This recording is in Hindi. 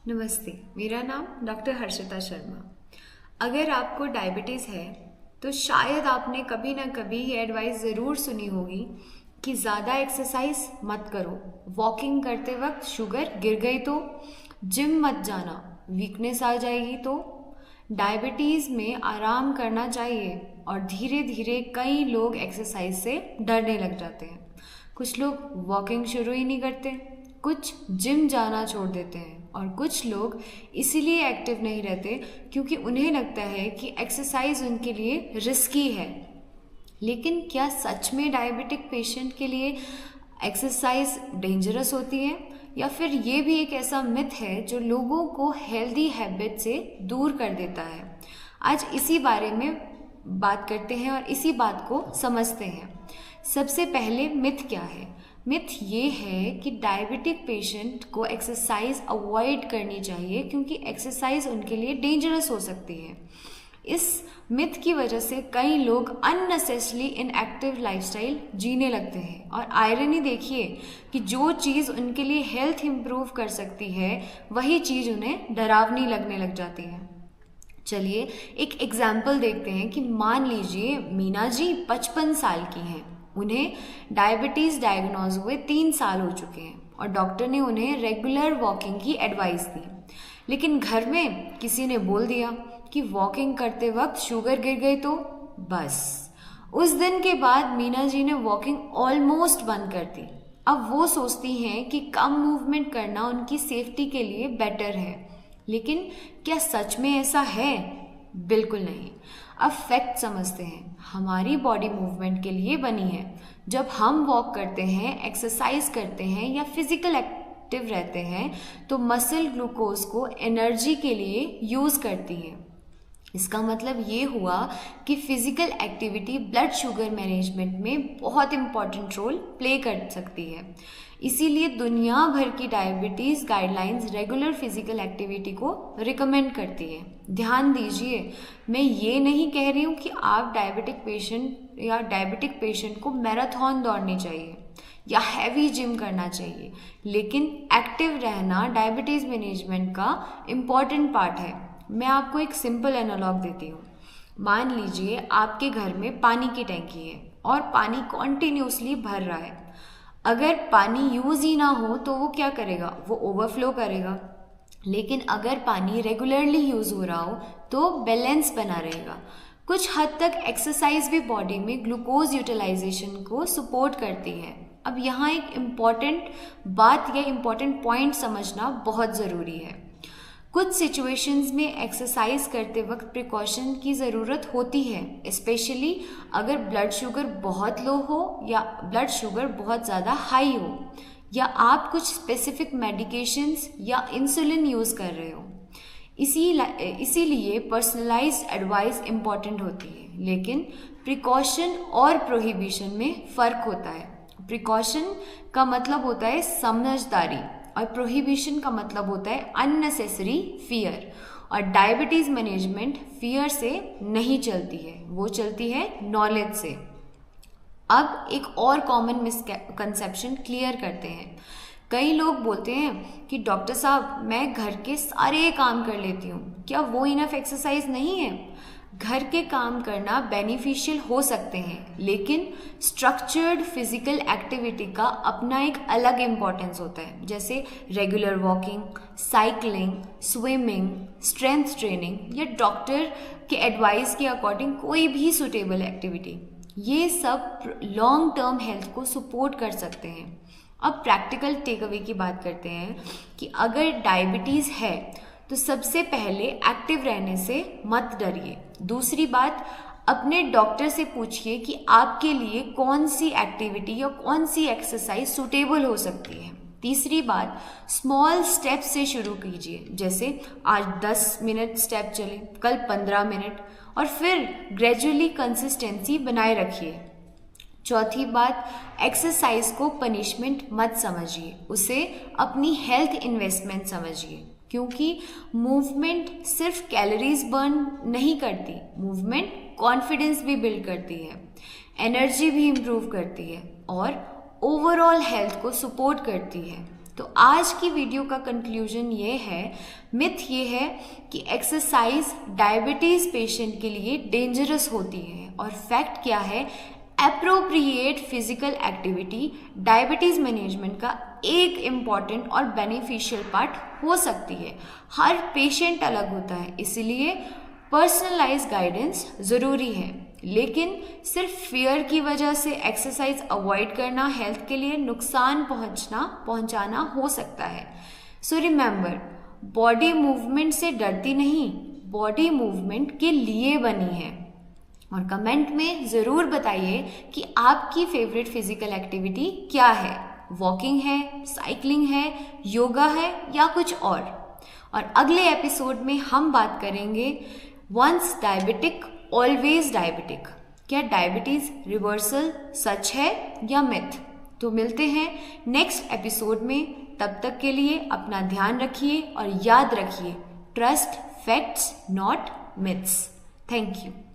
नमस्ते, मेरा नाम डॉक्टर हर्षिता शर्मा। अगर आपको डायबिटीज़ है तो शायद आपने कभी ना कभी ये एडवाइस ज़रूर सुनी होगी कि ज़्यादा एक्सरसाइज मत करो, वॉकिंग करते वक्त शुगर गिर गई तो, जिम मत जाना, वीकनेस आ जाएगी तो। डायबिटीज़ में आराम करना चाहिए और धीरे धीरे कई लोग एक्सरसाइज से डरने लग जाते हैं। कुछ लोग वॉकिंग शुरू ही नहीं करते, कुछ जिम जाना छोड़ देते हैं और कुछ लोग इसीलिए एक्टिव नहीं रहते क्योंकि उन्हें लगता है कि एक्सरसाइज उनके लिए रिस्की है। लेकिन क्या सच में डायबिटिक पेशेंट के लिए एक्सरसाइज डेंजरस होती है, या फिर ये भी एक ऐसा मिथ है जो लोगों को हेल्दी हैबिट से दूर कर देता है? आज इसी बारे में बात करते हैं और इसी बात को समझते हैं। सबसे पहले मिथ क्या है? मिथ ये है कि डायबिटिक पेशेंट को एक्सरसाइज अवॉइड करनी चाहिए क्योंकि एक्सरसाइज उनके लिए डेंजरस हो सकती है। इस मिथ की वजह से कई लोग अननेसेसरली इनएक्टिव लाइफस्टाइल जीने लगते हैं और आयरनी देखिए कि जो चीज़ उनके लिए हेल्थ इंप्रूव कर सकती है वही चीज़ उन्हें डरावनी लगने लग जाती है। चलिए एक एग्जाम्पल देखते हैं कि मान लीजिए मीना जी 55 साल की हैं, उन्हें डायबिटीज़ डायग्नोज हुए 3 साल हो चुके हैं और डॉक्टर ने उन्हें रेगुलर वॉकिंग की एडवाइस दी। लेकिन घर में किसी ने बोल दिया कि वॉकिंग करते वक्त शुगर गिर गई तो बस उस दिन के बाद मीना जी ने वॉकिंग ऑलमोस्ट बंद कर दी। अब वो सोचती हैं कि कम मूवमेंट करना उनकी सेफ्टी के लिए बेटर है। लेकिन क्या सच में ऐसा है? बिल्कुल नहीं। अब फैक्ट समझते हैं। हमारी बॉडी मूवमेंट के लिए बनी है। जब हम वॉक करते हैं, एक्सरसाइज करते हैं या फिजिकल एक्टिव रहते हैं तो मसल ग्लूकोज को एनर्जी के लिए यूज़ करती है। इसका मतलब ये हुआ कि physical activity blood sugar management में बहुत इंपॉर्टेंट रोल प्ले कर सकती है। इसीलिए दुनिया भर की diabetes guidelines regular physical activity को रिकमेंड करती है। ध्यान दीजिए, मैं ये नहीं कह रही हूँ कि आप डायबिटिक पेशेंट को मैराथन दौड़नी चाहिए या हैवी जिम करना चाहिए, लेकिन एक्टिव रहना डायबिटीज़ मैनेजमेंट का इम्पॉर्टेंट पार्ट है। मैं आपको एक सिंपल एनालॉग देती हूँ। मान लीजिए आपके घर में पानी की टैंकी है और पानी कॉन्टिन्यूसली भर रहा है। अगर पानी यूज़ ही ना हो तो वो क्या करेगा? वो ओवरफ्लो करेगा। लेकिन अगर पानी रेगुलरली यूज़ हो रहा हो तो बैलेंस बना रहेगा। कुछ हद तक एक्सरसाइज भी बॉडी में ग्लूकोज यूटिलाइजेशन को सपोर्ट करती है। अब यहाँ एक इम्पॉर्टेंट बात या इम्पॉर्टेंट पॉइंट समझना बहुत ज़रूरी है। कुछ सिचुएशंस में एक्सरसाइज करते वक्त प्रिकॉशन की ज़रूरत होती है, स्पेशली अगर ब्लड शुगर बहुत लो हो या ब्लड शुगर बहुत ज़्यादा हाई हो, या आप कुछ स्पेसिफिक मेडिकेशंस या इंसुलिन यूज़ कर रहे हो। इसीलिए पर्सनलाइज्ड एडवाइस इम्पॉर्टेंट होती है। लेकिन प्रिकॉशन और प्रोहिबिशन में फ़र्क होता है। प्रिकॉशन का मतलब होता है समझदारी और प्रोहिबिशन का मतलब होता है अननेसेसरी फियर। और डायबिटीज़ मैनेजमेंट फियर से नहीं चलती है, वो चलती है नॉलेज से। अब एक और कॉमन मिसकंसेप्शन क्लियर करते हैं। कई लोग बोलते हैं कि डॉक्टर साहब मैं घर के सारे काम कर लेती हूँ, क्या वो इनफ एक्सरसाइज नहीं है? घर के काम करना बेनिफिशियल हो सकते हैं, लेकिन स्ट्रक्चर्ड फिजिकल एक्टिविटी का अपना एक अलग इम्पॉर्टेंस होता है, जैसे regular walking, cycling, swimming, strength training या डॉक्टर के एडवाइस के अकॉर्डिंग कोई भी सुटेबल एक्टिविटी। ये सब लॉन्ग टर्म हेल्थ को सपोर्ट कर सकते हैं। अब प्रैक्टिकल टेक अवे की बात करते हैं कि अगर डायबिटीज़ है तो सबसे पहले एक्टिव रहने से मत डरिए। दूसरी बात, अपने डॉक्टर से पूछिए कि आपके लिए कौन सी एक्टिविटी या कौन सी एक्सरसाइज सूटेबल हो सकती है। तीसरी बात, स्मॉल स्टेप से शुरू कीजिए, जैसे आज 10 मिनट स्टेप चले, कल 15 मिनट, और फिर ग्रेजुअली कंसिस्टेंसी बनाए रखिए। चौथी बात, एक्सरसाइज को पनिशमेंट मत समझिए, उसे अपनी हेल्थ इन्वेस्टमेंट समझिए, क्योंकि मूवमेंट सिर्फ कैलोरीज बर्न नहीं करती, मूवमेंट कॉन्फिडेंस भी बिल्ड करती है, एनर्जी भी इम्प्रूव करती है और ओवरऑल हेल्थ को सपोर्ट करती है। तो आज की वीडियो का कंक्लूजन ये है, मिथ ये है कि एक्सरसाइज डायबिटीज पेशेंट के लिए डेंजरस होती है, और फैक्ट क्या है, appropriate physical activity diabetes management का एक इम्पॉर्टेंट और बेनिफिशियल पार्ट हो सकती है। हर पेशेंट अलग होता है, इसलिए पर्सनलाइज गाइडेंस ज़रूरी है, लेकिन सिर्फ फियर की वजह से एक्सरसाइज अवॉइड करना हेल्थ के लिए नुकसान पहुंचाना हो सकता है। सो रिमेंबर, बॉडी मूवमेंट से डरती नहीं, बॉडी मूवमेंट के लिए बनी है। और कमेंट में ज़रूर बताइए कि आपकी फेवरेट फिजिकल एक्टिविटी क्या है, वॉकिंग है, साइकिलिंग है, योगा है या कुछ और अगले एपिसोड में हम बात करेंगे वंस डायबिटिक ऑलवेज डायबिटिक, क्या डायबिटीज़ रिवर्सल सच है या मिथ। तो मिलते हैं नेक्स्ट एपिसोड में, तब तक के लिए अपना ध्यान रखिए और याद रखिए, trust facts not myths. Thank you.